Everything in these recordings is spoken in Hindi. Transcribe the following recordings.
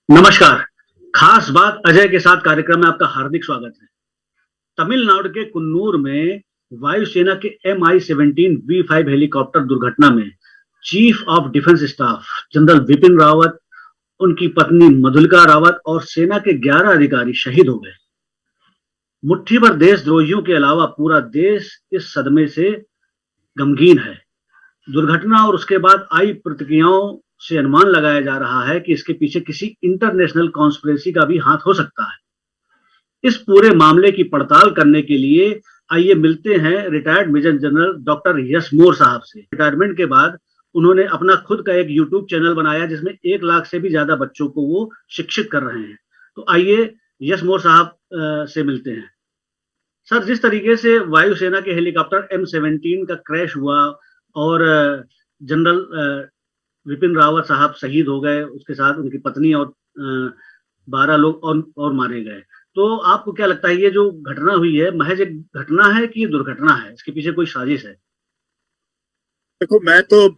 नमस्कार। खास बात अजय के साथ कार्यक्रम में आपका हार्दिक स्वागत है। तमिलनाडु के कुन्नूर में वायुसेना के Mi-17V5 हेलीकॉप्टर दुर्घटना में chief of defence staff general Vipin Rawat, उनकी पत्नी मधुलिका रावत और सेना के 11 अधिकारी शहीद हो गए। मुट्ठी भर देशद्रोहियों के अलावा पूरा देश इस सदमे से गमगीन है। दुर्घटना और उसके बाद आई प्रतिक्रियाओं से अनुमान लगाया जा रहा है कि इसके पीछे किसी इंटरनेशनल कॉन्स्पिरेसी का भी हाथ हो सकता है। इस पूरे मामले की पड़ताल करने के लिए आइए मिलते हैं रिटायर्ड मेजर जनरल डॉक्टर यशमोर साहब से। रिटायरमेंट के बाद उन्होंने अपना खुद का एक यूट्यूब चैनल बनाया जिसमें 1 लाख से भी ज्यादा बच्चों को वो शिक्षित कर रहे हैं। तो आइए यशमोर साहब से मिलते हैं। सर, जिस तरीके से वायुसेना के हेलीकॉप्टर M-17 का क्रैश हुआ और जनरल विपिन रावत साहब शहीद हो गए, उसके साथ उनकी पत्नी और 12 लोग और मारे गए, तो आपको क्या लगता है ये जो घटना हुई है महज एक घटना है कि दुर्घटना है, इसके पीछे कोई साजिश है? देखो, मैं तो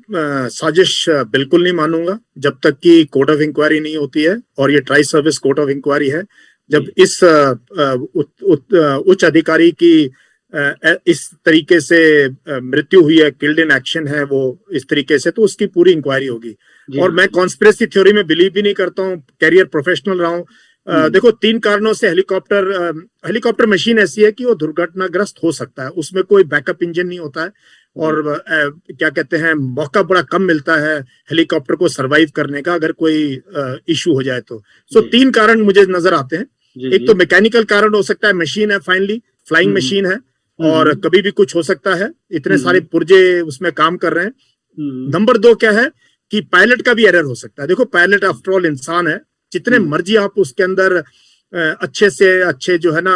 साजिश बिल्कुल नहीं मानूंगा जब तक कि कोर्ट ऑफ इंक्वायरी नहीं होती है, और ये tri service court of inquiry है। जब इस उच्च अधिकारी की इस तरीके से मृत्यु हुई है, किल्ड इन एक्शन है वो इस तरीके से, तो उसकी पूरी इंक्वायरी होगी। और मैं कॉन्स्पिरेसी थ्योरी में बिलीव भी नहीं करता हूँ, कैरियर प्रोफेशनल रहा हूँ। देखो, 3 कारणों से हेलीकॉप्टर मशीन ऐसी है कि वो दुर्घटनाग्रस्त हो सकता है, उसमें कोई बैकअप इंजन नहीं होता है, और क्या कहते हैं, मौका बड़ा कम मिलता है हेलीकॉप्टर को सरवाइव करने का अगर कोई इशू हो जाए तो। सो 3 कारण मुझे नजर आते हैं। एक तो मैकेनिकल कारण हो सकता है, मशीन है, फाइनली फ्लाइंग मशीन है और कभी भी कुछ हो सकता है, इतने सारे पुर्जे उसमें काम कर रहे हैं। नंबर 2 क्या है कि पायलट का भी एरर हो सकता है। देखो, पायलट आफ्टर ऑल इंसान है, जितने मर्जी आप उसके अंदर अच्छे से अच्छे जो है ना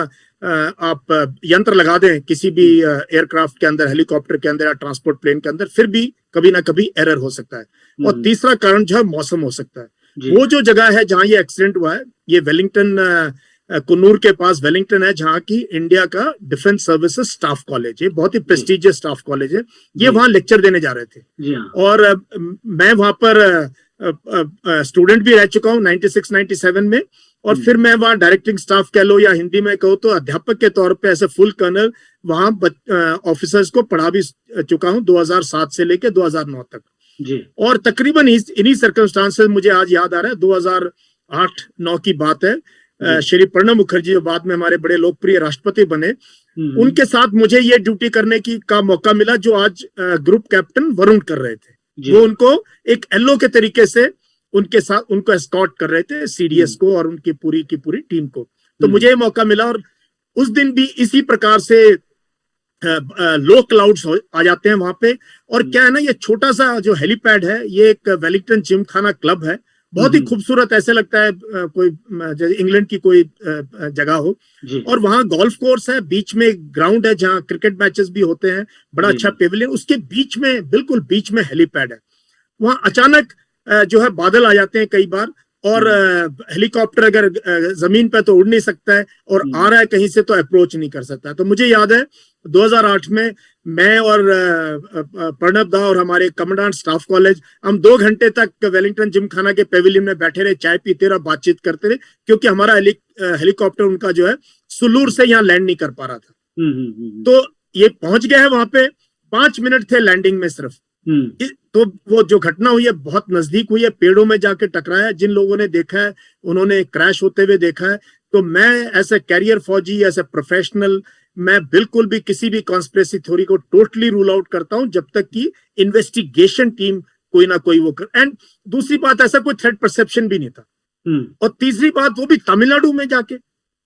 आप यंत्र लगा दें किसी भी एयरक्राफ्ट के अंदर, हेलीकॉप्टर के अंदर या ट्रांसपोर्ट प्लेन के अंदर, फिर भी कभी ना कभी एरर हो सकता है। और तीसरा कारण जो है मौसम हो सकता है। वो जो जगह है जहां ये एक्सीडेंट हुआ है, ये वेलिंगटन, कुन्नूर के पास वेलिंगटन है, जहाँ की इंडिया का डिफेंस सर्विसेज स्टाफ कॉलेज है, बहुत ही प्रेस्टिजियस स्टाफ कॉलेज है। ये वहां लेक्चर देने जा रहे थे और मैं वहां पर स्टूडेंट भी रह चुका हूँ 96-97 में, और फिर मैं वहाँ डायरेक्टिंग स्टाफ कह लो या हिंदी में कहो तो अध्यापक के तौर पे ऐसे फुल कर्नल वहाँ ऑफिसर्स को पढ़ा भी चुका हूँ 2007 से लेके 2009 तक जी। और तकरीबन इन्हीं सर्कमस्टांसेस मुझे आज याद आ रहा है, 2008-9 की बात है। श्री प्रणब मुखर्जी जो बाद में हमारे बड़े लोकप्रिय राष्ट्रपति बने, उनके साथ मुझे ये ड्यूटी करने का मौका मिला जो आज ग्रुप कैप्टन वरुण कर रहे थे। वो उनको एक एलओ के तरीके से उनके साथ उनको एस्कॉर्ट कर रहे थे, सीडीएस को और उनकी पूरी की पूरी टीम को। तो मुझे ये मौका मिला, और उस दिन भी इसी प्रकार से लो क्लाउड्स आ जाते हैं वहां पे। और क्या है ना, ये छोटा सा जो हेलीपैड है, ये एक वेलिंगटन जिमखाना क्लब है, बहुत ही खूबसूरत, ऐसे लगता है कोई इंग्लैंड की कोई जगह हो। और वहां गोल्फ कोर्स है, बीच में ग्राउंड है जहां क्रिकेट मैचेस भी होते हैं, बड़ा अच्छा पेविलियन, उसके बीच में, बिल्कुल बीच में हेलीपैड है। वहां अचानक जो है बादल आ जाते हैं कई बार, और हेलीकॉप्टर अगर जमीन पे तो उड़ नहीं सकता है, और आ रहा है कहीं से तो अप्रोच नहीं कर सकता है। तो मुझे याद है 2008 में मैं और प्रणब दा और हमारे कमांडेंट स्टाफ कॉलेज, हम 2 घंटे तक वेलिंगटन जिमखाना के पेविलियन में बैठे रहे, चाय पीते रहे, बातचीत करते रहे, क्योंकि हमारा हेलीकॉप्टर उनका जो है सुलूर से यहाँ लैंड नहीं कर पा रहा था। तो ये पहुंच गया है वहां पे, 5 मिनट थे लैंडिंग में सिर्फ। तो वो जो घटना हुई है बहुत नजदीक हुई है, पेड़ों में जाके टकराया। जिन लोगों ने देखा है उन्होंने क्रैश होते हुए देखा है। तो मैं ऐसे कैरियर फौजी, ऐसे प्रोफेशनल, मैं बिल्कुल भी किसी भी कॉन्स्पिरेसी थ्योरी को टोटली रूल आउट करता हूं जब तक कि इन्वेस्टिगेशन टीम कोई ना कोई वो कर। एंड दूसरी बात, ऐसा कोई थ्रेट परसेप्शन भी नहीं था। और तीसरी बात, वो भी तमिलनाडु में जाके,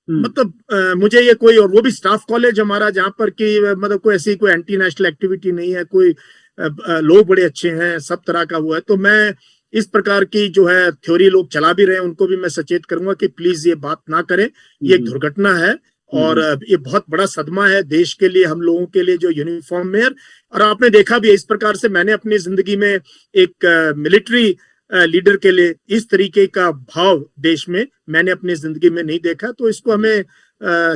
मतलब मुझे ये कोई, और वो भी स्टाफ कॉलेज हमारा, जहां पर कि मतलब कोई ऐसी कोई एंटी नेशनल एक्टिविटी नहीं है, कोई लोग बड़े अच्छे हैं, सब तरह का वो है। तो मैं इस प्रकार की जो है थ्योरी लोग चला भी रहे हैं, उनको भी मैं सचेत करूंगा कि प्लीज ये बात ना करें, ये एक दुर्घटना है और ये बहुत बड़ा सदमा है देश के लिए, हम लोगों के लिए जो यूनिफॉर्म में। और आपने देखा भी इस प्रकार से, मैंने अपनी जिंदगी में एक मिलिट्री लीडर के लिए इस तरीके का भाव देश में मैंने अपनी जिंदगी में नहीं देखा। तो इसको हमें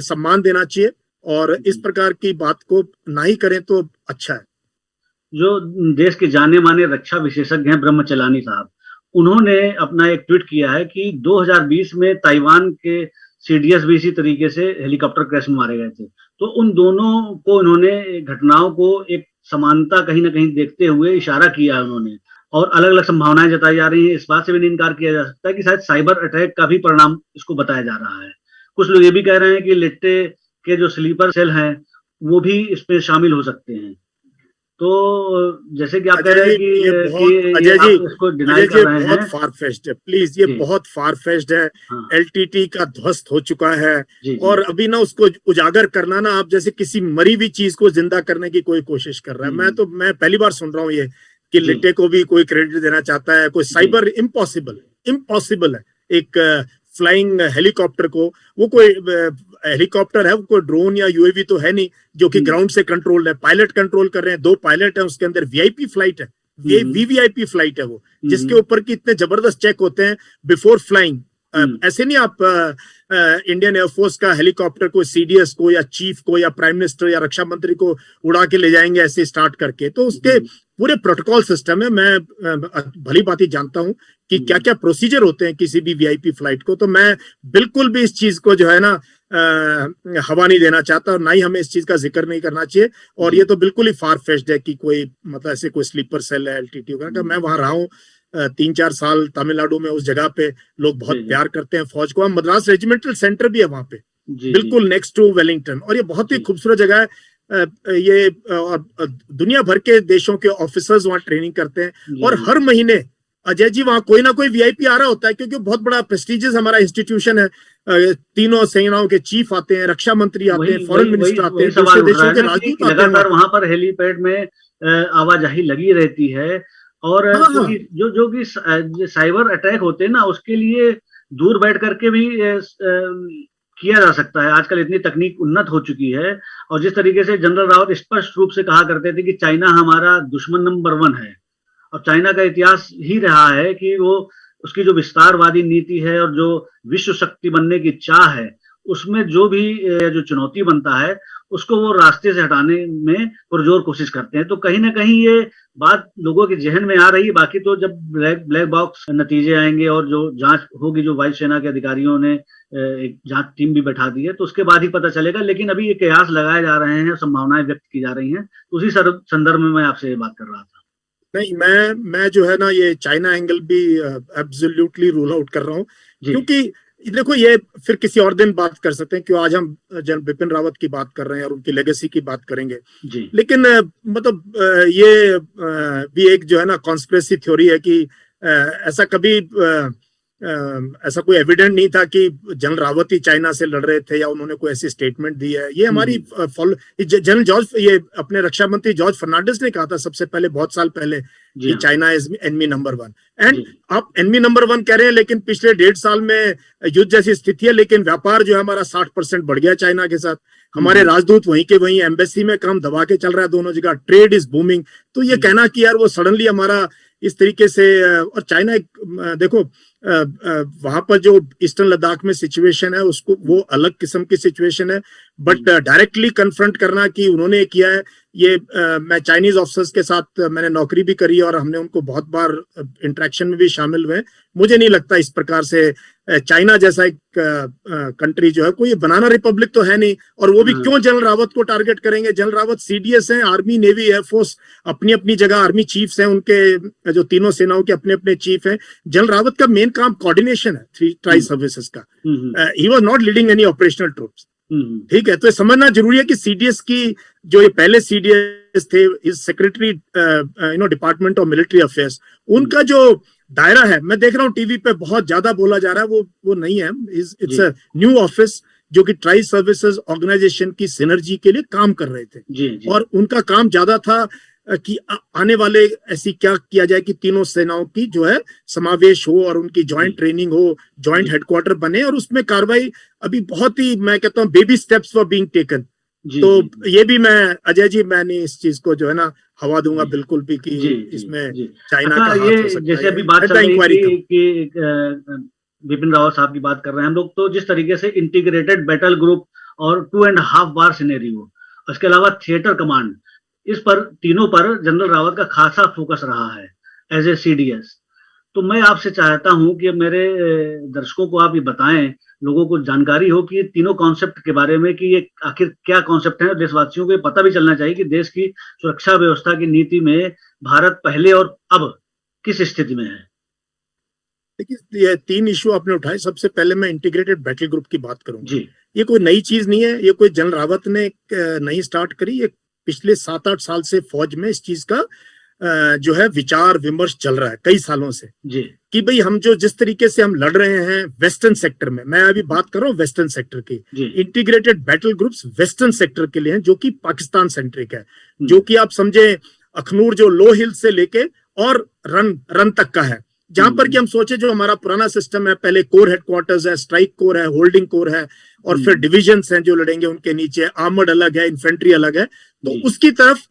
सम्मान देना चाहिए, और इस प्रकार की बात को ना ही करें तो अच्छा है। जो देश के जाने माने रक्षा विशेषज्ञ हैं ब्रह्मचलानी साहब, उन्होंने अपना एक ट्वीट किया है कि 2020 में ताइवान के सीडीएस भी इसी तरीके से हेलीकॉप्टर क्रैश में मारे गए थे। तो उन दोनों को इन्होंने घटनाओं को एक समानता कहीं ना कहीं देखते हुए इशारा किया है उन्होंने, और अलग अलग संभावनाएं जताई जा रही हैं। इस बात से भी नहीं इनकार किया जा सकता है कि शायद साइबर अटैक का भी परिणाम इसको बताया जा रहा है। कुछ लोग ये भी कह रहे हैं कि लिट्टे के जो स्लीपर सेल हैं वो भी इसमें शामिल हो सकते हैं। तो जैसे कि आप कह रहे हैं कि अजय जी, आप इसको डिनाई कर रहे हैं, बहुत फार फेच्ड है, प्लीज, ये बहुत फार फेच्ड है। हाँ, एलटीटी का ध्वस्त हो चुका है जी, और अभी ना उसको उजागर करना ना, आप जैसे किसी मरी हुई चीज को जिंदा करने की कोई कोशिश कर रहा है। मैं पहली बार सुन रहा हूँ ये कि लिट्टे को भी कोई क्रेडिट देना चाहता है कोई। साइबर इम्पॉसिबल है। एक फ्लाइंग हेलीकॉप्टर को, वो कोई हेलीकॉप्टर है, वो कोई ड्रोन या यूएवी तो है नहीं जो कि ग्राउंड से कंट्रोल है। पायलट कंट्रोल कर रहे हैं, 2 पायलट है, उसके अंदर वीआईपी फ्लाइट है, वीवीआईपी फ्लाइट है वो, जिसके ऊपर की इतने जबरदस्त चेक होते हैं बिफोर फ्लाइंग। ऐसे नहीं आप इंडियन एयरफोर्स का हेलीकॉप्टर को, सीडीएस को या चीफ को या प्राइम मिनिस्टर या रक्षा मंत्री को उड़ा के ले जाएंगे ऐसे स्टार्ट करके। तो उसके पूरे प्रोटोकॉल सिस्टम है। मैं भली भांति जानता हूं कि क्या क्या प्रोसीजर होते हैं किसी भी वीआईपी फ्लाइट को। तो मैं बिल्कुल भी इस चीज को जो है ना हवा नहीं देना चाहता, और ना ही हमें इस चीज का जिक्र नहीं करना चाहिए। और ये तो बिल्कुल ही फार फेच्ड है कि कोई मतलब ऐसे कोई स्लीपर सेल है एलटीटी का। मैं वहां रहा हूँ 3-4 साल तमिलनाडु में, उस जगह पे लोग बहुत प्यार करते हैं फौज को। मद्रास रेजिमेंटल सेंटर भी है वहां पे, बिल्कुल नेक्स्ट टू वेलिंगटन, और ये बहुत ही खूबसूरत जगह है। ये और दुनिया भर के देशों के ऑफिसर्स वहां ट्रेनिंग करते हैं। और हर महीने अजय जी वहां कोई ना कोई वीआईपी आ रहा होता है, क्योंकि बहुत बड़ा प्रेस्टिजियस हमारा इंस्टीट्यूशन है। तीनों सेनाओं के चीफ आते हैं, रक्षा मंत्री आते हैं, फॉरेन मिनिस्टर आते हैं, दूसरे देशों के राजदूत आते हैं। लगातार वहां पर हेलीपैड में आवाजाही लगी रहती है। और जो भी साइबर अटैक होते हैं ना, उसके लिए दूर बैठ करके भी किया जा सकता है। आजकल इतनी तकनीक उन्नत हो चुकी है। और जिस तरीके से जनरल रावत स्पष्ट रूप से कहा करते थे कि चाइना हमारा दुश्मन नंबर 1 है, और चाइना का इतिहास ही रहा है कि वो उसकी जो विस्तारवादी नीति है और जो विश्व शक्ति बनने की चाह है, उसमें जो भी जो चुनौती बनता है उसको वो रास्ते से हटाने में पुरजोर कोशिश करते हैं। तो कहीं ना कहीं ये बात लोगों के जहन में आ रही है। बाकी तो जब ब्लैक बॉक्स नतीजे आएंगे और जो जांच होगी, जो वायुसेना के अधिकारियों ने एक जांच टीम भी बैठा दी है, तो उसके बाद ही पता चलेगा। लेकिन अभी ये कयास लगाए जा रहे हैं, संभावनाएं व्यक्त की जा रही हैं। उसी संदर्भ में मैं आपसे ये बात कर रहा था। नहीं, मैं जो है ना ये चाइना एंगल भी एब्सोल्युटली रूल आउट कर रहा हूँ, क्योंकि देखो ये फिर किसी और दिन बात कर सकते हैं, क्यों आज हम जनरल बिपिन रावत की बात कर रहे हैं और उनकी लेगेसी की बात करेंगे जी। लेकिन मतलब ये भी एक जो है ना कॉन्स्पिरेसी थ्योरी है कि ऐसा कभी ऐसा कोई एविडेंट नहीं था कि जनरल रावत ही चाइना से लड़ रहे थे या उन्होंने कोई ऐसी स्टेटमेंट दी है। ये हमारी जनरल जॉर्ज, ये अपने रक्षा मंत्री जॉर्ज फर्नांडिस ने कहा था सबसे पहले, बहुत साल पहले, कि China is enemy number 1। And आप एनिमी नंबर 1 कह रहे हैं, लेकिन पिछले 1.5 साल में युद्ध जैसी स्थिति है, लेकिन व्यापार जो है हमारा 60% बढ़ गया चाइना के साथ। हमारे राजदूत वहीं के वहीं, एम्बेसी में काम दबा के चल रहा है दोनों जगह, ट्रेड इज बूमिंग। तो ये कहना कि यार वो सडनली हमारा इस तरीके से, और चाइना देखो वहां पर जो ईस्टर्न लद्दाख में सिचुएशन है उसको, वो अलग किस्म की सिचुएशन है, बट डायरेक्टली कन्फ्रंट करना कि उन्होंने किया है ये, मैं चाइनीज ऑफिसर्स के साथ मैंने नौकरी भी करी और हमने उनको बहुत बार इंटरेक्शन में भी शामिल हुए। मुझे नहीं लगता इस प्रकार से चाइना जैसा एक कंट्री जो है, कोई बनाना रिपब्लिक तो है नहीं, और वो भी क्यों जनरल रावत को टारगेट करेंगे। जनरल रावत सीडीएस हैं, आर्मी नेवी एयरफोर्स अपनी अपनी जगह, आर्मी चीफ्स हैं, उनके जो तीनों सेनाओं के अपने अपने चीफ हैं। जनरल रावत का मेन काम कोऑर्डिनेशन है ट्राई सर्विसेज का। He was not leading any operational troops, ठीक है। तो समझना जरूरी है कि सीडीएस की जो ये पहले सीडीएस थे, इस secretary department of military affairs, उनका जो दायरा है, मैं देख रहा हूँ टीवी पे बहुत ज्यादा बोला जा रहा है, वो नहीं है। इट्स अ न्यू ऑफिस जो कि ट्राई सर्विसेज ऑर्गेनाइजेशन की सिनर्जी के लिए काम कर रहे थे जी। और उनका काम ज्यादा था कि आने वाले ऐसी क्या किया जाए कि तीनों सेनाओं की जो है समावेश हो और उनकी जॉइंट ट्रेनिंग हो, जॉइंट हेडक्वार्टर बने, और उसमें कार्रवाई अभी बहुत ही, मैं कहता हूँ, baby steps were being taken. तो ये भी मैं अजय जी, मैं नहीं इस चीज को जो है ना हवा दूंगा बिल्कुल भी कि इसमें चाइना का हाथ हो सकता है। जैसे अभी बात चल रही थी कि बिपिन रावत साहब की बात कर रहे हैं हम लोग, तो जिस तरीके से इंटीग्रेटेड बैटल ग्रुप और 2.5 बार सिनेरियो, उसके अलावा थिएटर कमांड, इस पर तीनों पर जनरल रावत का खासा फोकस रहा है एज ए सीडीएस। तो मैं आपसे चाहता हूं कि मेरे दर्शकों को आप ये बताएं, लोगों को जानकारी हो कि ये तीनों कॉन्सेप्ट के बारे में, कि ये आखिर क्या कॉन्सेप्ट है, और देशवासियों को ये पता भी चलना चाहिए कि देश की सुरक्षा व्यवस्था की नीति में भारत पहले और अब किस स्थिति में है। देखिए, ये 3 इशू आपने उठाए। सबसे पहले मैं इंटीग्रेटेड बैटल ग्रुप की बात करूंगा। जी ये कोई नई चीज नहीं है, ये कोई जनरल रावत ने नहीं स्टार्ट करी। ये पिछले 7-8 साल से फौज में इस चीज का जो है विचार विमर्श चल रहा है कई सालों से, जी कि भाई हम जो जिस तरीके से हम लड़ रहे हैं वेस्टर्न सेक्टर में, मैं अभी बात कर रहा हूँ वेस्टर्न सेक्टर की, integrated battle groups western sector के लिए हैं, जो कि पाकिस्तान सेंट्रिक है, जो कि आप समझे अखनूर जो लो हिल से लेके और रन तक का है, जहां पर कि हम सोचे जो हमारा पुराना सिस्टम है, पहले कोर हेडक्वार्टर्स है, स्ट्राइक कोर है, होल्डिंग कोर है, और फिर डिविजन्स हैं जो लड़ेंगे, उनके नीचे आर्मर्ड अलग है, इन्फेंट्री अलग है। तो उसकी तरफ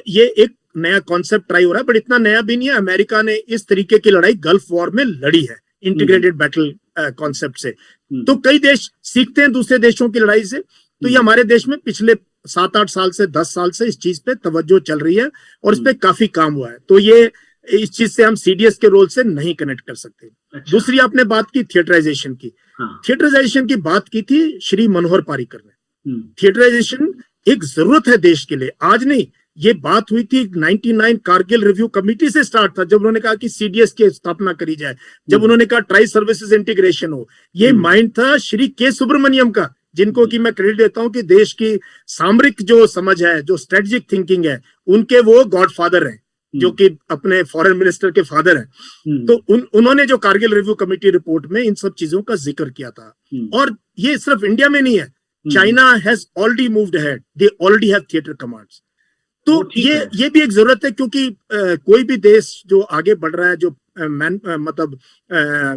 ये एक नया कॉन्सेप्ट ट्राई हो रहा है, बट इतना नया भी नहीं है। अमेरिका ने इस तरीके की लड़ाई गल्फ वॉर में लड़ी है इंटीग्रेटेड बैटल कॉन्सेप्ट से। तो कई देश सीखते हैं दूसरे देशों की लड़ाई से। तो ये हमारे देश में पिछले 7-8 साल से 10 साल से इस चीज पे तवज्जो चल रही है और इस पे काफी काम हुआ है। तो ये इस चीज से हम सीडीएस के रोल से नहीं कनेक्ट कर सकते। अच्छा। दूसरी आपने बात की थिएटराइजेशन की। हाँ। थिएटराइजेशन की बात की थी श्री मनोहर पारिकर ने। थिएटराइजेशन एक जरूरत है देश के लिए, आज नहीं। ये बात हुई थी 99 कारगिल रिव्यू कमेटी से स्टार्ट था, जब उन्होंने कहा कि सीडीएस की स्थापना करी जाए, जब उन्होंने कहा ट्राई सर्विसेज इंटीग्रेशन हो। ये माइंड था श्री के सुब्रमण्यम का, जिनको कि मैं क्रेडिट देता हूं कि देश की सामरिक जो समझ है, जो स्ट्रेटेजिक थिंकिंग है, उनके वो गॉडफादर हैं, जो कि अपने फॉरेन मिनिस्टर के फादर हैं। तो उन्होंने जो कारगिल रिव्यू कमेटी रिपोर्ट में इन सब चीजों का जिक्र किया था। और ये सिर्फ इंडिया में नहीं है, China has already moved ahead, they already have theatre commands. तो ये भी एक जरूरत है, क्योंकि कोई भी देश जो आगे बढ़ रहा है, जो मतलब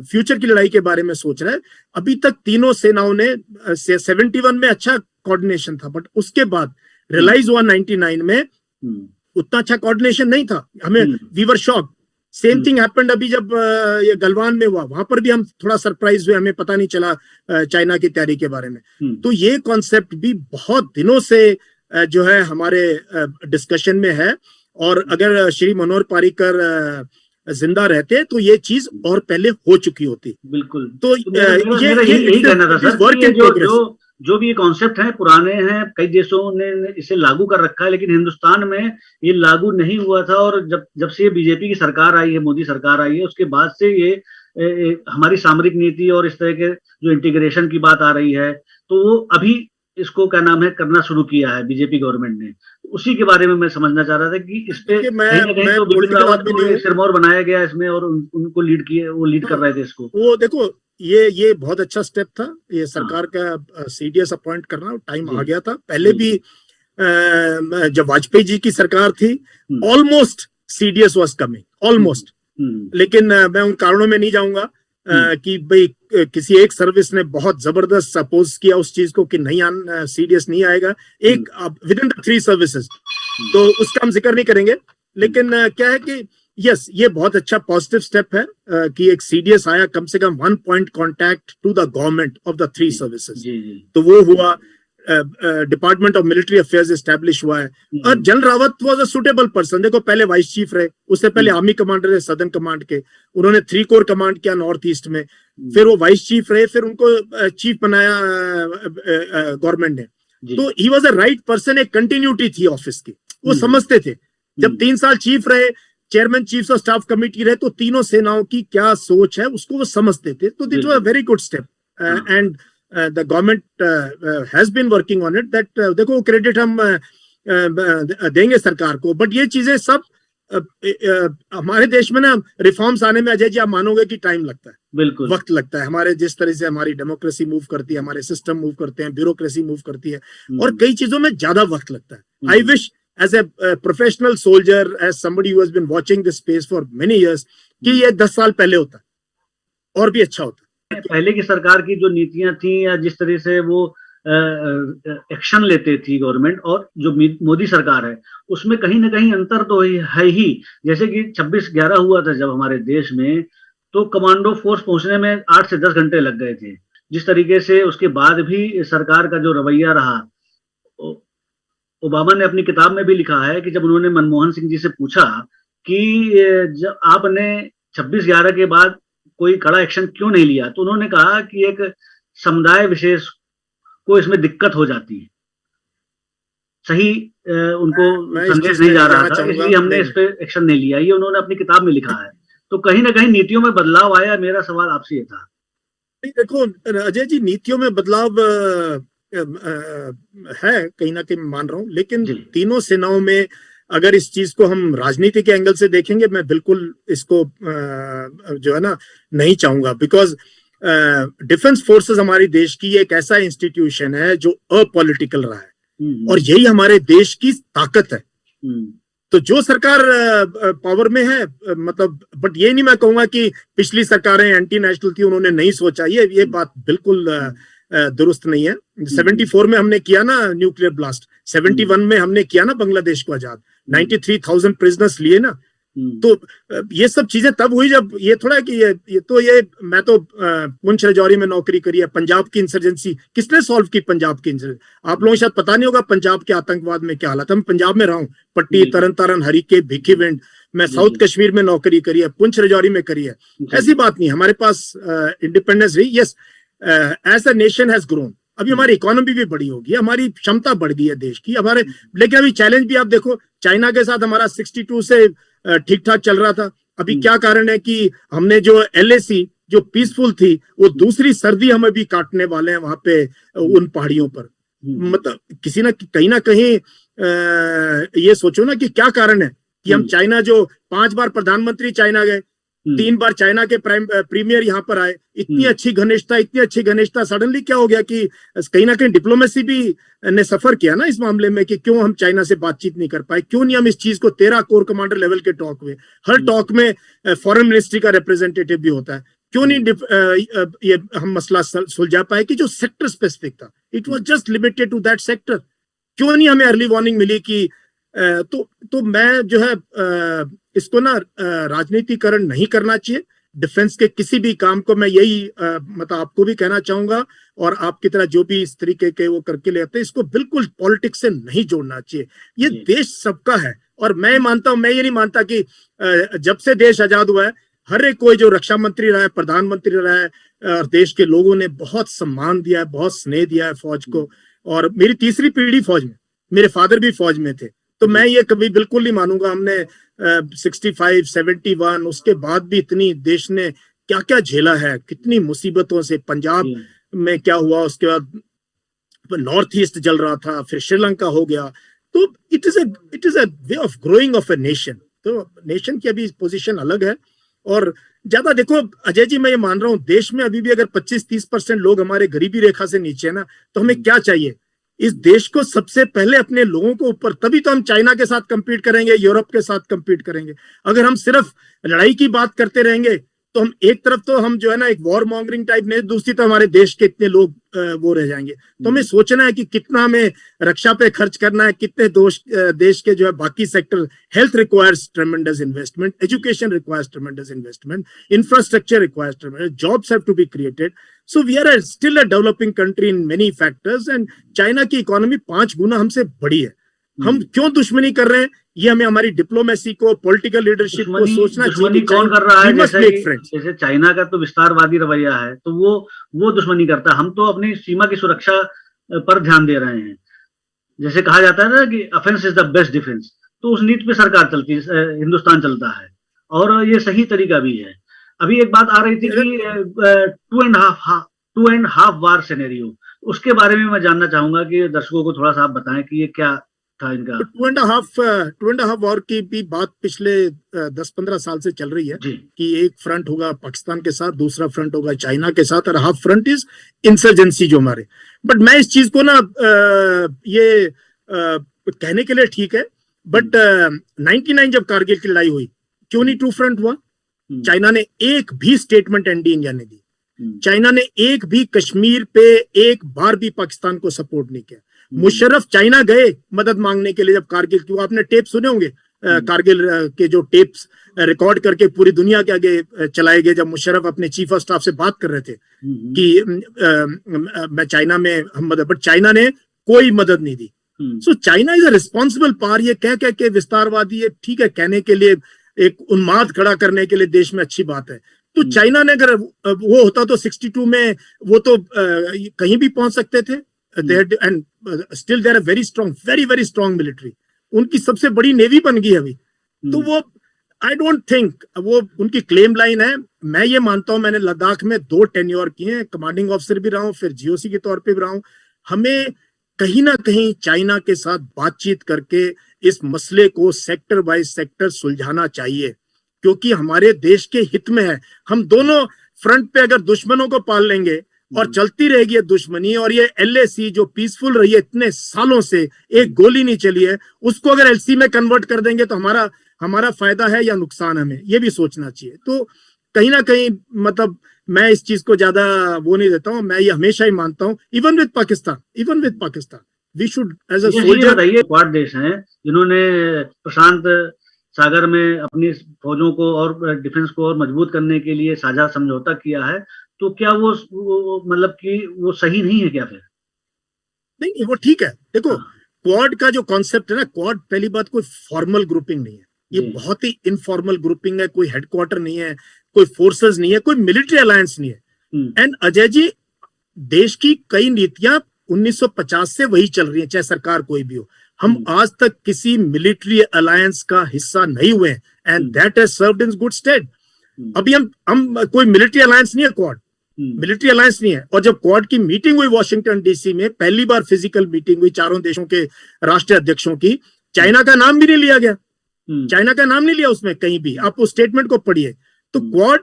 फ्यूचर की लड़ाई के बारे में सोच रहा है, अभी तक तीनों सेनाओं ने 71 में अच्छा कोऑर्डिनेशन था, बट उसके बाद रियलाइज हुआ 99 में उतना अच्छा कोऑर्डिनेशन नहीं था। हमें we were shocked. Same thing happened अभी जब ये गलवान में हुआ, वहां पर भी हम थोड़ा सरप्राइज हुए, हमें पता नहीं चला चाइना की तैयारी के बारे में। तो ये कॉन्सेप्ट भी बहुत दिनों से जो है हमारे डिस्कशन में है, और अगर श्री मनोहर पारिकर जिंदा रहते तो ये चीज और पहले हो चुकी होती। बिल्कुल। तो यही कहना था सर, वर्क इन प्रोग्रेस। जो भी ये कॉन्सेप्ट हैं पुराने हैं, कई देशों ने इसे लागू कर रखा है, लेकिन हिंदुस्तान में ये लागू नहीं हुआ था। और जब से ये बीजेपी की सरकार आई है, मोदी सरकार आई है, उसके बाद से ये हमारी सामरिक नीति और इस तरह के जो इंटीग्रेशन की बात आ रही है, तो वो अभी इसको क्या नाम है करना शुरू किया है बीजेपी गवर्नमेंट ने। उसी के बारे में मैं समझना चाह रहा था कि इस पे कहीं ना कहीं तो बिपिन रावत को सिरमौर बनाया गया इसमें, और उनको लीड किए, वो लीड कर रहे थे इसको। वो देखो, ये बहुत अच्छा स्टेप था, ये सरकार का सीडीएस अपॉइंट करना। टाइम आ गया था। पहले भी जब वाजपेयी जी की सरकार थी, almost CDS was coming, almost. लेकिन मैं उन कारणों में नहीं जाऊंगा कि भाई किसी एक सर्विस ने बहुत जबरदस्त अपोज किया उस चीज को कि नहीं, सीडीएस नहीं आएगा एक विद इन द 3 सर्विसेज, तो उसका हम जिक्र नहीं करेंगे। लेकिन क्या है कि यस, ये बहुत अच्छा पॉजिटिव स्टेप है कि एक सीडीएस आया, कम से कम 1 point contact to the government of the 3 services. तो वो हुआ। Department of military affairs establish हुआ है, और general Rawat was a suitable person. देखो, पहले वाइस चीफ रहे, उससे पहले आर्मी कमांडर रहे सदर्न कमांड के, उन्होंने 3 कोर कमांड किया नॉर्थ ईस्ट में, फिर वो वाइस चीफ रहे, फिर उनको चीफ बनाया गवर्नमेंट ने। तो he was a right person. एक कंटिन्यूटी थी ऑफिस की, वो समझते थे। जब 3 साल चीफ रहे, chairman chief of staff committee रहे, तो तीनों सेनाओं की क्या सोच है उसको वो समझते थे। तो this was a very good step, and the government has been working on it. That देखो, क्रेडिट हम देंगे सरकार को, बट ये चीजें सब हमारे देश में ना रिफॉर्म्स आने में, अजय जी आप मानोगे कि टाइम लगता है, बिल्कुल वक्त लगता है। हमारे जिस तरह से हमारी डेमोक्रेसी मूव करती है, हमारे सिस्टम मूव करते हैं, ब्यूरोक्रेसी मूव करती है, और कई चीजों में ज्यादा वक्त लगता है। I wish as a professional soldier, as somebody who has been watching this space for many years, कि ये 10 साल पहले होता और भी अच्छा होता। पहले की सरकार की जो नीतियां थी, या जिस तरह से वो एक्शन लेते थी गवर्नमेंट, और जो मोदी सरकार है, उसमें कहीं ना कहीं अंतर तो है ही। जैसे कि 26/11 हुआ था जब हमारे देश में, तो कमांडो फोर्स पहुंचने में 8 से 10 घंटे लग गए थे। जिस तरीके से उसके बाद भी सरकार का जो रवैया रहा, ओबामा ने अपनी किताब में भी लिखा है कि जब उन्होंने मनमोहन सिंह जी से पूछा कि जब आपने 26/11 के बाद कोई कड़ा एक्शन क्यों नहीं लिया? तो उन्होंने कहा कि एक समुदाय विशेष को इसमें दिक्कत हो जाती है, सही उनको संदेश नहीं जा रहा था, इसलिए हमने इस पे एक्शन नहीं लिया। ये उन्होंने अपनी किताब में लिखा है। तो कहीं ना कहीं नीतियों में बदलाव आया। मेरा सवाल आपसे ये था। देखो अजय जी, नीतियों में बदलाव है, कहीं ना कहीं मान रहा हूँ, लेकिन तीनों सेनाओं में अगर इस चीज को हम राजनीति के एंगल से देखेंगे, मैं बिल्कुल इसको जो है ना नहीं चाहूंगा, बिकॉज डिफेंस फोर्सेस हमारी देश की एक ऐसा इंस्टीट्यूशन है जो अपॉलिटिकल रहा है, और यही हमारे देश की ताकत है। तो जो सरकार पावर में है, मतलब, बट ये नहीं मैं कहूंगा कि पिछली सरकारें एंटी नेशनल थी, उन्होंने नहीं सोचा, ये बात बिल्कुल दुरुस्त नहीं है। 74 में हमने किया ना न्यूक्लियर ब्लास्ट, 71 में हमने किया ना बांग्लादेश को आजाद, 93,000 प्रिजनर्स लिए ना। तो ये सब चीजें तब हुई जब, ये थोड़ा कि ये मैं तो पुंछ राजौरी में नौकरी करी है। पंजाब की इंसर्जेंसी किसने सॉल्व की? पंजाब की इंसर्जेंसी। आप लोगों को शायद पता नहीं होगा पंजाब के आतंकवाद में क्या हालत है। मैं पंजाब में रहा हूँ, पट्टी, तरन तारण, हरीके, भिखीविंड। मैं साउथ कश्मीर में नौकरी करी है, पुंछ राजौरी में करी है। ऐसी बात नहीं, हमारे पास इंडिपेंडेंस रही। Yes, as a nation has grown. अभी हमारी इकोनॉमी भी बड़ी होगी, हमारी क्षमता बढ़ गई है देश की हमारे। लेकिन अभी चैलेंज भी आप देखो, चाइना के साथ हमारा 62 से ठीक ठाक चल रहा था। अभी क्या कारण है कि हमने जो LAC जो पीसफुल थी, वो दूसरी सर्दी हम अभी काटने वाले हैं वहां पे उन पहाड़ियों पर। मतलब किसी ना कहीं ये सोचो ना कि क्या कारण है कि हम चाइना, जो 5 बार प्रधानमंत्री चाइना गए, 3 बार चाइना के प्रीमियर यहाँ पर आए, इतनी अच्छी घनिष्ठता, सडनली क्या हो गया कि कहीं ना कहीं डिप्लोमेसी भी ने सफर किया ना इस मामले में, कि क्यों हम चाइना से बातचीत नहीं कर पाए, क्यों नहीं हम इस चीज को 13 कोर कमांडर लेवल के टॉक में, हर टॉक में फॉरेन मिनिस्ट्री का रिप्रेजेंटेटिव भी होता है, क्यों नहीं ये हम मसला सुलझा पाए कि जो सेक्टर स्पेसिफिक था, it was just limited to that sector. क्यों नहीं हमें अर्ली वार्निंग मिली कि तो मैं जो है इसको ना राजनीतिकरण नहीं करना चाहिए। डिफेंस के किसी भी काम को मैं यही मतलब आपको भी कहना चाहूंगा, और आपकी तरह जो भी इस तरीके के वो करके लेते हैं, इसको बिल्कुल पॉलिटिक्स से नहीं जोड़ना चाहिए। ये देश सबका है, और मैं ये नहीं मानता कि जब से देश आजाद हुआ है, हर एक कोई जो रक्षा मंत्री रहा है, प्रधानमंत्री रहा है, और देश के लोगों ने बहुत सम्मान दिया है, बहुत स्नेह दिया है फौज को। और मेरी तीसरी पीढ़ी फौज में, मेरे फादर भी फौज में थे, तो मैं ये कभी बिल्कुल नहीं मानूंगा हमने 65, 71 उसके बाद भी इतनी देश ने क्या क्या झेला है, कितनी मुसीबतों से। पंजाब में क्या हुआ, उसके बाद नॉर्थ ईस्ट जल रहा था, फिर श्रीलंका हो गया। तो it is a way of growing of a nation. तो नेशन की अभी पोजीशन अलग है। और ज्यादा देखो अजय जी, मैं ये मान रहा हूँ, देश में अभी भी अगर 25-30% लोग हमारे गरीबी रेखा से नीचे है ना, तो हमें क्या चाहिए? इस देश को सबसे पहले अपने लोगों को ऊपर, तभी तो हम चाइना के साथ compete करेंगे, यूरोप के साथ compete करेंगे। अगर हम सिर्फ लड़ाई की बात करते रहेंगे, तो हम एक तरफ तो हम जो है ना एक वॉर मॉन्गरिंग टाइप में, दूसरी तरफ हमारे देश के इतने लोग वो रह जाएंगे। तो हमें सोचना है कि कितना हमें रक्षा पे खर्च करना है, कितने देश के जो है बाकी sector. Health requires tremendous investment, education requires tremendous investment, infrastructure requires tremendous, jobs have to be created. So we are still a developing country in many factors, and China की इकोनॉमी 5 गुना हमसे बड़ी है। हम क्यों दुश्मनी कर रहे हैं? ये हमें हमारी डिप्लोमेसी को, पॉलिटिकल लीडरशिप को सोचना चाहिए। दुश्मनी कौन कर रहा है? जैसे चाइना का तो विस्तारवादी रवैया है, तो वो दुश्मनी करता है। हम तो अपनी सीमा की सुरक्षा पर ध्यान दे रहे हैं। जैसे कहा जाता है ना कि offence is the best defence, तो उस नीति पे सरकार चलती है, हिंदुस्तान चलता है, और ये सही तरीका भी है। अभी एक बात आ रही थी कि 2.5 वार सिनेरियो, उसके बारे में मैं जानना चाहूंगा कि दर्शकों को थोड़ा सा आप बताएं कि ये क्या था इनका। 2.5 वार की भी बात पिछले 10-15 साल से चल रही है कि एक फ्रंट होगा पाकिस्तान के साथ, दूसरा फ्रंट होगा चाइना के साथ, और हाफ फ्रंट इज इंसर्जेंसी जो हमारे। बट मैं इस चीज को ना ये कहने के लिए ठीक है, बट 99 जब कारगिल की लड़ाई हुई, क्यों नहीं 2 फ्रंट हुआ? चाइना ने एक भी स्टेटमेंट एनडी इंडिया ने दी, चाइना ने एक भी कश्मीर पे एक बार भी पाकिस्तान को सपोर्ट नहीं किया। मुशर्रफ चाइना गए मदद मांगने के लिए जब कारगिल की, आपने टेप सुने होंगे कारगिल के, जो टेप्स रिकॉर्ड करके पूरी दुनिया के आगे चलाए गए, जब मुशर्रफ अपने चीफ ऑफ स्टाफ से बात कर रहे थे कि मैं चाइना में हम मदद, बट चाइना ने कोई मदद नहीं दी। So China is a responsible power. ये कह के विस्तारवादी, ये ठीक है कहने के लिए, एक उन्माद खड़ा करने के लिए देश में अच्छी बात है। तो चाइना ने अगर वो होता तो 62 में वो तो कहीं भी पहुंच सकते थे। And still they are very strong, very very strong military. उनकी सबसे बड़ी नेवी बन गई अभी। तो वो आई डोंट थिंक वो उनकी क्लेम लाइन है। मैं ये मानता हूं, मैंने लद्दाख में 2 टेन्योर किए हैं, कमांडिंग ऑफिसर भी रहा हूं, फिर जीओसी के तौर पे भी रहा हूं। हमें कहीं ना कहीं चाइना के साथ बातचीत करके इस मसले को सेक्टर बाय सेक्टर सुलझाना चाहिए, क्योंकि हमारे देश के हित में है। हम दोनों फ्रंट पे अगर दुश्मनों को पाल लेंगे और चलती रहेगी ये दुश्मनी, और ये एलएसी जो पीसफुल रही है इतने सालों से, एक गोली नहीं चली है, उसको अगर एलसी में कन्वर्ट कर देंगे तो हमारा फायदा है या नुकसान, हमें ये भी सोचना चाहिए। तो कहीं ना कहीं मतलब मैं इस चीज को ज्यादा वो नहीं देता हूं। मैं ये हमेशा ही मानता हूं, even with Pakistan we should as a soldier. बताइए, क्वाड देश हैं जिन्होंने प्रशांत सागर में अपनी फौजों को और डिफेंस को और मजबूत करने के लिए साझा समझौता किया है, तो क्या वो मतलब कि वो सही नहीं है क्या फिर? नहीं, वो ठीक है। देखो, क्वाड का जो कॉन्सेप्ट है ना, क्वाड पहली बात कोई फॉर्मल ग्रुपिंग नहीं है, ये बहुत ही इनफॉर्मल ग्रुपिंग है। कोई हेडक्वार्टर नहीं है, कोई फोर्सेस नहीं है, कोई मिलिट्री अलायंस नहीं है। एंड अजय जी, देश की कई नीतियां 1950 से वही चल रही है, चाहे सरकार कोई भी हो। हम आज तक किसी मिलिट्री अलायंस का हिस्सा नहीं हुए, and that has served in good state. अभी हम कोई मिलिट्री अलायंस नहीं है, क्वाड मिलिट्री अलायंस नहीं है। और जब क्वाड की मीटिंग हुई वॉशिंगटन डीसी में, पहली बार फिजिकल मीटिंग हुई चारों देशों के राष्ट्रीय अध्यक्षों की, चाइना का नाम भी नहीं लिया गया। चाइना का नाम नहीं लिया उसमें कहीं भी, आप उस स्टेटमेंट को पढ़िए। तो quad,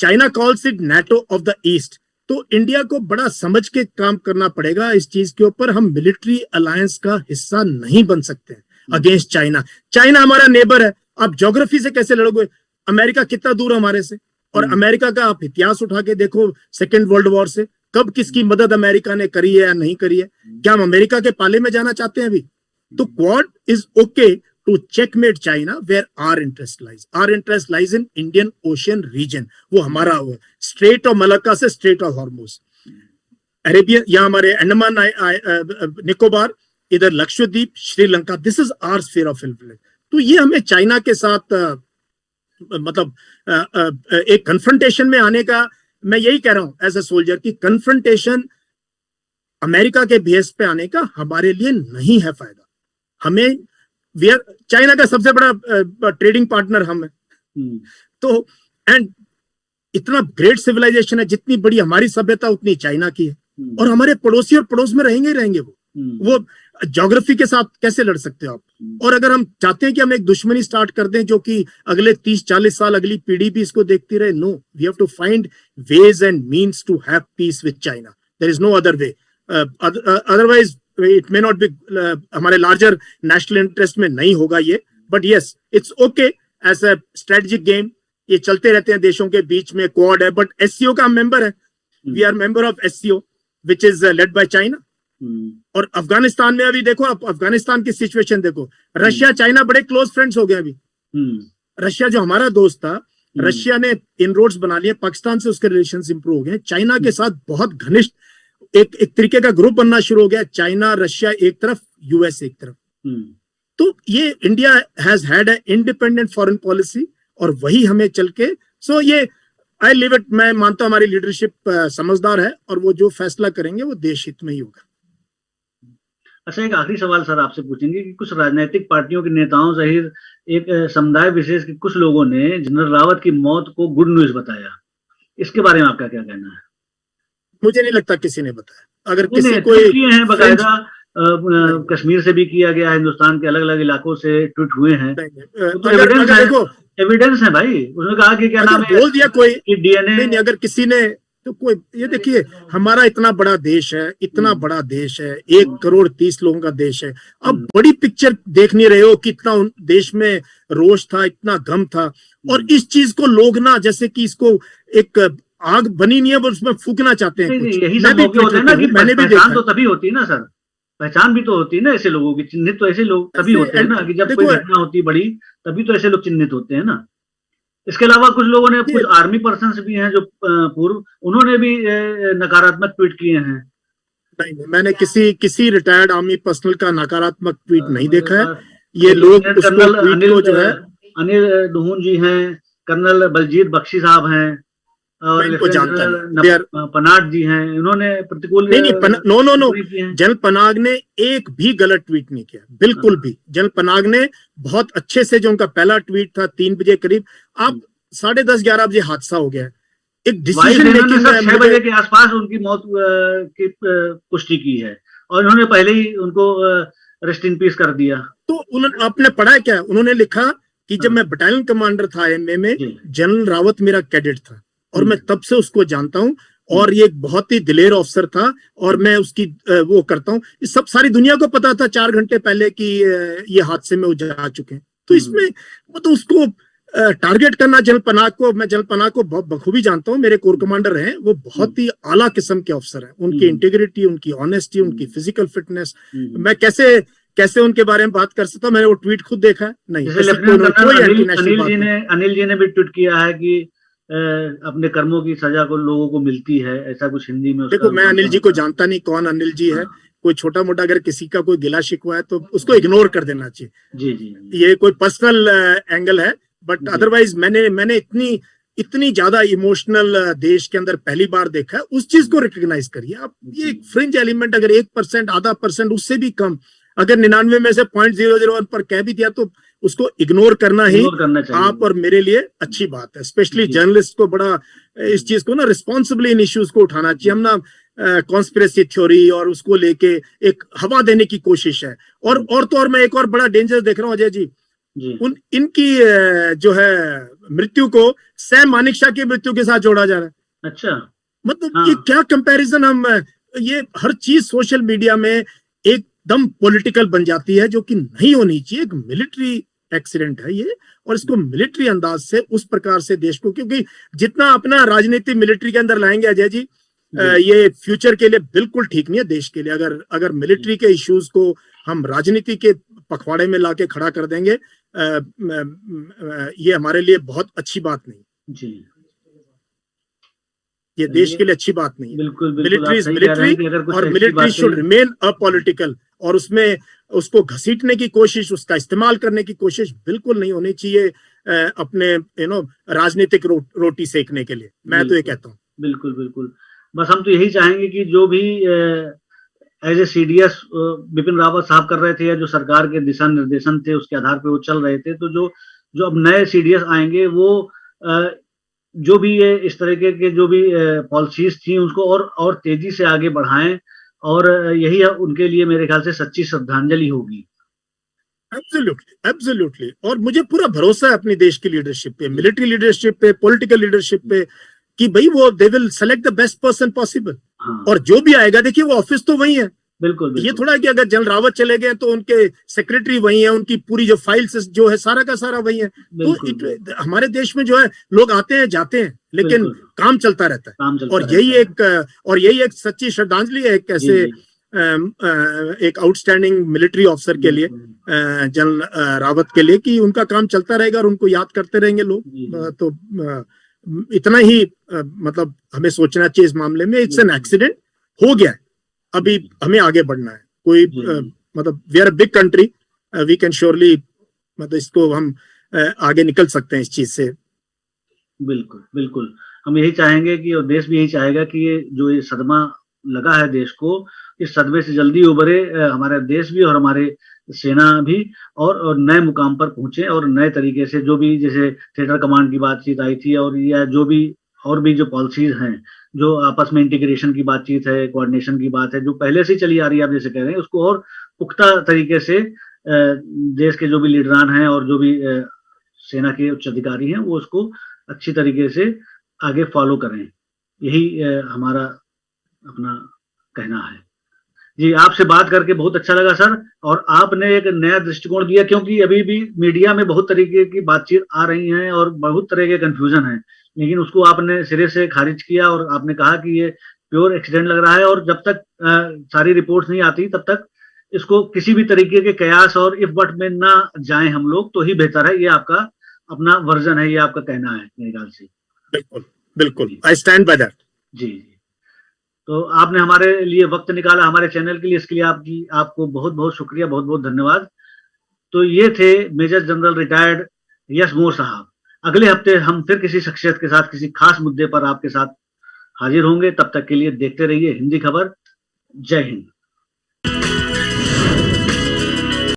China calls it NATO of the east. तो इंडिया को बड़ा समझ के काम करना पड़ेगा इस चीज के ऊपर। हम मिलिट्री अलायंस का हिस्सा नहीं बन सकते अगेंस्ट चाइना। चाइना हमारा नेबर है। आप ज्योग्राफी से कैसे लड़ोगे? अमेरिका कितना दूर हमारे से, और अमेरिका का आप इतिहास उठा के देखो, सेकेंड वर्ल्ड वॉर से कब किसकी मदद अमेरिका ने करी है या नहीं करी है? क्या हम अमेरिका के पाले में जाना चाहते हैं अभी? तो quad is okay to checkmate China where our interest lies. Our interest lies in Indian Ocean region. वो हमारा स्ट्रेट ऑफ मलक्का से स्ट्रेट ऑफ हॉर्मुज, अरेबियन, यहाँ हमारे अंडमान निकोबार, इधर Lakshadweep, Sri Lanka, this is our sphere of influence. तो ये हमें चाइना के साथ मतलब एक कन्फ्रंटेशन में आने का, मैं यही कह रहा हूं एज ए सोल्जर की, कन्फ्रंटेशन अमेरिका के बेस पे आने का हमारे लिए नहीं है फायदा। हमें चाइना का सबसे बड़ा ट्रेडिंग पार्टनर हम है। तो एंड इतना ग्रेट सिविलाइजेशन है, जितनी बड़ी हमारी सभ्यता उतनी चाइना की है, और हमारे पड़ोसी और पड़ोस में रहेंगे ही रहेंगे। वो ज्योग्राफी के साथ कैसे लड़ सकते हो आप? और अगर हम चाहते हैं कि हम एक दुश्मनी स्टार्ट कर दें जो कि अगले 30-40 साल अगली पीढ़ी भी इसको देखती रहे, no, we have to find ways and means to have peace with China. There is no other way. Otherwise it may not be, हमारे लार्जर नेशनल इंटरेस्ट में नहीं होगा ये। But yes, it's okay as a strategic game, ये चलते रहते हैं देशों के बीच में। क्वाड है, बट एससीओ का हम मेंबर है। We are member of SCO which is led by China. और अफगानिस्तान में अभी देखो, आप अफगानिस्तान की सिचुएशन देखो, रशिया चाइना बड़े क्लोज फ्रेंड्स हो गए अभी। रशिया जो हमारा दोस्त था, रशिया ने इनरोड्स बना लिए, पाकिस्तान से उसके रिलेशंस इंप्रूव हो गए। चाइना के साथ बहुत घनिष्ठ एक तरीके का ग्रुप बनना शुरू हो गया, चाइना रशिया एक तरफ, यूएस एक तरफ। तो ये India has had a independent foreign policy, और वही हमें चल के, सो ये आई लिव इट। मैं मानता हूं हमारी लीडरशिप समझदार है, और वो जो फैसला करेंगे वो देश हित में ही होगा। अच्छा, एक आखिरी सवाल सर आपसे पूछेंगे कि कुछ राजनीतिक पार्टियों के नेताओं सहित एक समुदाय विशेष के कुछ लोगों ने जनरल रावत की मौत को गुड न्यूज बताया, इसके बारे में आपका क्या कहना है? मुझे नहीं लगता किसी ने बताया। अगर किसी कोई किए हैं बकायदा, कश्मीर से भी किया गया, हिंदुस्तान के अलग अलग इलाकों से ट्वीट हुए हैं, तो एविडेंस है भाई। उसने कहा कि क्या नाम है, बोल दिया कोई डीएनए। नहीं, अगर किसी ने तो कोई, ये देखिए हमारा इतना बड़ा देश है, इतना बड़ा देश है, 1,30,00,000 लोगों का देश है। अब बड़ी पिक्चर देख नहीं रहे हो कि इतना देश में रोष था, इतना गम था, और इस चीज को लोग ना जैसे कि इसको एक आग बनी नहीं है, बस उसमें फूकना चाहते हैं। यही सब मौके होते हैं ना कि मैंने भी पहचान तो तभी होती है ना सर, पहचान भी तो होती है ना ऐसे लोगों की, चिन्हित तो ऐसे लोग तभी होते हैं ना कि जब कोई घटना होती है बड़ी, तभी तो ऐसे लोग चिन्हित होते हैं ना। इसके अलावा कुछ लोगों ने, कुछ आर्मी पर्सन्स भी हैं जो पूर्व, उन्होंने भी नकारात्मक ट्वीट किए हैं। नहीं, मैंने किसी रिटायर्ड आर्मी पर्सनल का नकारात्मक ट्वीट नहीं देखा है। ये लोग कर्नल अनिल जो है अनिल दुहन जी हैं, कर्नल बलजीत बख्शी साहब हैं, और मैं इनको लेफ्टिनेंट जानता जनरल नहीं। दे आर पनाग जी हैं, इन्होंने प्रतिकूल नहीं नहीं नो नो नो, टिप्पणी की है। जनरल पनाग ने एक भी गलत ट्वीट नहीं किया, बिल्कुल भी। जनरल पनाग ने बहुत अच्छे से, जो उनका पहला ट्वीट था 3 बजे करीब, आप 10:30-11 बजे हादसा हो गया, एक डिसीजन वायुसेना ने मेकिंग सब 6 मुझे। बजे के आसपास उनकी मौत की पुष्टि की है, और इन्होंने पहले ही उनको रेस्ट इन पीस कर दिया। तो उन्होंने, आपने पढ़ा क्या उन्होंने लिखा कि जब मैं बटालियन कमांडर था IMA में, जनरल रावत मेरा कैडेट था और मैं तब से उसको जानता हूं, और ये एक बहुत ही दिलेर ऑफिसर था, और मैं उसकी वो करता हूँ। इस सब सारी दुनिया को पता था 4 घंटे पहले कि ये हादसे में वो जा चुके हैं। तो इसमें वो तो उसको टारगेट करना, जनरल पनाग को, मैं जनरल पनाग को बहुत बखूबी जानता हूँ, मेरे कोर कमांडर हैं, वो बहुत ही आला किस्म के ऑफिसर हैं। उनकी इंटीग्रिटी, उनकी ऑनेस्टी, उनकी फिजिकल फिटनेस, मैं कैसे उनके बारे में बात कर सकता हूँ। मैंने वो ट्वीट खुद देखा नहीं, अनिल जी ने भी ट्वीट किया है कि अपने कर्मों की सजा को लोगों को मिलती है, ऐसा कुछ हिंदी में। देखो, मैं अनिल जी को जानता नहीं, कौन अनिल जी है। कोई छोटा मोटा अगर किसी का कोई गिला शिकवा है तो उसको इग्नोर कर देना चाहिए। जी जी, ये कोई पर्सनल एंगल है, बट अदरवाइज मैंने इतनी ज्यादा इमोशनल देश के अंदर पहली बार देखा है। उस चीज को रिकॉग्नाइज करिए आप। ये फ्रिंज एलिमेंट अगर 1%, आधा परसेंट, उससे भी कम, अगर 99 में से 0.001 पर कह भी दिया तो उसको इग्नोर करना ही आप और मेरे लिए अच्छी बात है। स्पेशली जर्नलिस्ट को बड़ा इस चीज को ना रिस्पॉन्सिबली इन इश्यूज को उठाना चाहिए। हम ना कॉन्स्पिरेसी थ्योरी और उसको लेके एक हवा देने की कोशिश है। और तो और मैं एक और बड़ा डेंजर देख रहा हूँ अजय जी, इनकी जो है मृत्यु को सैम मानेकशॉ की मृत्यु के साथ जोड़ा जा रहा है। अच्छा, मतलब ये क्या कंपैरिजन। हम ये हर चीज सोशल मीडिया में एकदम पॉलिटिकल बन जाती है, जो कि नहीं होनी चाहिए। एक मिलिट्री एक्सीडेंट है ये, और इसको मिलिट्री अंदाज से उस प्रकार से देश को, क्योंकि जितना अपना राजनीति मिलिट्री के अंदर लाएंगे अजय जी, ये फ्यूचर के लिए बिल्कुल ठीक नहीं है देश के लिए। अगर मिलिट्री के इश्यूज को हम राजनीति के पखवाड़े में लाके खड़ा कर देंगे, ये हमारे लिए बहुत अच्छी बात नहीं जी। ये देश के लिए अच्छी बात नहीं है। मिलिट्री इज मिलिट्री, और मिलिट्री शुड रिमेन अपॉलिटिकल, और उसमें उसको घसीटने की कोशिश, उसका इस्तेमाल करने की कोशिश बिल्कुल नहीं होनी चाहिए अपने राजनीतिक रोटी सेकने के लिए। मैं तो ये कहता हूँ। बिल्कुल बिल्कुल, बस हम तो यही चाहेंगे कि जो भी as a CDS Bipin Rawat sahab कर रहे थे, या जो सरकार के दिशा निर्देशन थे उसके आधार पे वो चल रहे थे, तो जो अब नए CDS आएंगे वो जो भी ये इस तरीके के जो भी पॉलिसीज थी उसको और तेजी से आगे बढ़ाएं, और यही उनके लिए मेरे ख्याल से सच्ची श्रद्धांजलि होगी। एब्सोल्युटली एब्सोल्युटली, और मुझे पूरा भरोसा है अपनी देश की लीडरशिप पे, मिलिट्री लीडरशिप पे, पॉलिटिकल लीडरशिप पे, कि भाई वो they will select the best person possible. और जो भी आएगा, देखिए वो ऑफिस तो वही है। बिल्कुल। ये थोड़ा कि अगर जनरल रावत चले गए तो उनके सेक्रेटरी वही है, उनकी पूरी जो फाइल्स जो है सारा का सारा वही है। तो हमारे देश में जो है लोग आते हैं जाते हैं, लेकिन काम चलता रहता है। और यही एक सच्ची श्रद्धांजलि है एक ऐसे एक आउटस्टैंडिंग मिलिट्री ऑफिसर के लिए, जनरल रावत के लिए, कि उनका काम चलता रहेगा और उनको याद करते रहेंगे लोग। तो इतना ही मतलब हमें सोचना चाहिए इस मामले में। इट्स एन एक्सीडेंट, हो गया है, अभी हमें आगे बढ़ना है। कोई मतलब we are a big country, we can surely, मतलब इसको हम आगे निकल सकते हैं इस चीज से। बिल्कुल बिल्कुल, हम यही चाहेंगे कि, और देश भी यही चाहेगा कि ये जो ये सदमा लगा है देश को, इस सदमे से जल्दी उभरे हमारा देश भी और हमारे सेना भी, और नए मुकाम पर पहुंचे, और नए तरीके से जो भी, जैसे थिएटर कमांड की बातचीत आई थी, और या जो भी और भी जो पॉलिसीज हैं, जो आपस में इंटीग्रेशन की बातचीत है, कोऑर्डिनेशन की बात है, जो पहले से चली आ रही है, आप जैसे कह रहे हैं, उसको और पुख्ता तरीके से देश के जो भी लीडरान हैं और जो भी सेना के उच्च अधिकारी हैं, वो उसको अच्छी तरीके से आगे फॉलो करें। यही हमारा अपना कहना है जी। आपसे बात करके बहुत अच्छा लगा सर, और आपने एक नया दृष्टिकोण दिया, क्योंकि अभी भी मीडिया में बहुत तरीके की बातचीत आ रही हैं और बहुत तरह के कंफ्यूजन है, लेकिन उसको आपने सिरे से खारिज किया, और आपने कहा कि ये प्योर एक्सीडेंट लग रहा है, और जब तक सारी रिपोर्ट्स नहीं आती तब तक इसको किसी भी तरीके के कयास और इफ बट में ना जाएं हम लोग, तो ही बेहतर है। ये आपका अपना वर्जन है, ये आपका कहना है मेरे ख्याल से। बिल्कुल बिल्कुल, आई स्टैंड बाय दैट जी। तो आपने हमारे लिए वक्त निकाला, हमारे चैनल के लिए, इसके लिए आपको बहुत बहुत शुक्रिया, बहुत बहुत धन्यवाद। तो ये थे मेजर जनरल रिटायर्ड यस मोर साहब। अगले हफ्ते हम फिर किसी शख्सियत के साथ किसी खास मुद्दे पर आपके साथ हाजिर होंगे। तब तक के लिए देखते रहिए हिंदी खबर। जय हिंद।